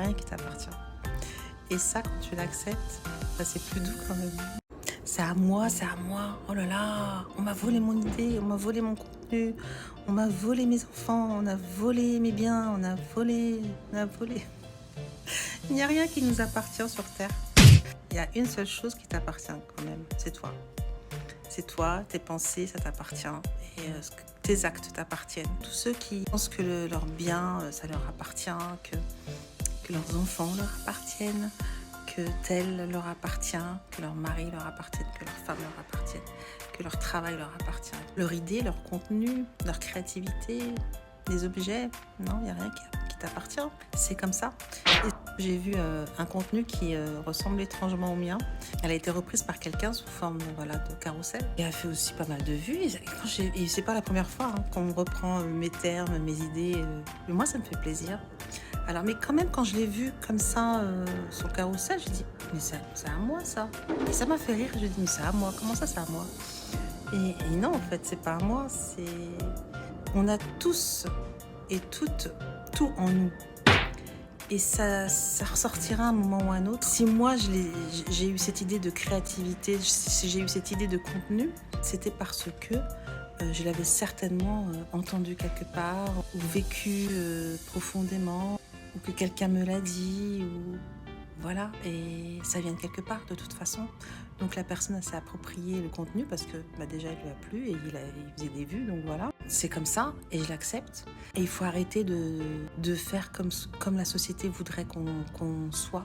rien qui t'appartient. Et ça, quand tu l'acceptes, bah, c'est plus doux quand même. C'est à moi, c'est à moi. Oh là là, on m'a volé mon idée, on m'a volé mon contenu, on m'a volé mes enfants, on a volé mes biens, on a volé. Il n'y a rien qui nous appartient sur Terre. Il y a une seule chose qui t'appartient quand même, c'est toi. C'est toi, tes pensées, ça t'appartient. Et tes actes t'appartiennent. Tous ceux qui pensent que leur bien, ça leur appartient, que leurs enfants leur appartiennent, que tel leur appartient, que leur mari leur appartienne, que leur femme leur appartienne, que leur travail leur appartient. Leur idée, leur contenu, leur créativité, les objets, non, il n'y a rien qui t'appartient. C'est comme ça. Et j'ai vu un contenu qui ressemble étrangement au mien. Elle a été reprise par quelqu'un sous forme de carrousel. Et elle a fait aussi pas mal de vues. Et c'est pas la première fois qu'on reprend mes termes, mes idées. Mais moi, ça me fait plaisir. Alors, mais quand même, quand je l'ai vu comme ça sur le carrousel, j'ai dit, mais c'est à moi ça. Et ça m'a fait rire. J'ai dit, mais c'est à moi. Comment ça, c'est à moi? Et non, en fait, c'est pas à moi. On a tous et toutes tout en nous. Et ça ressortira à un moment ou à un autre. Si moi, j'ai eu cette idée de créativité, si j'ai eu cette idée de contenu, c'était parce que je l'avais certainement entendu quelque part, ou vécu profondément, ou que quelqu'un me l'a dit, ou voilà, et ça vient de quelque part de toute façon. Donc la personne s'est approprié le contenu parce que déjà il lui a plu et il faisait des vues, donc voilà. C'est comme ça et je l'accepte. Et il faut arrêter de faire comme la société voudrait qu'on soit.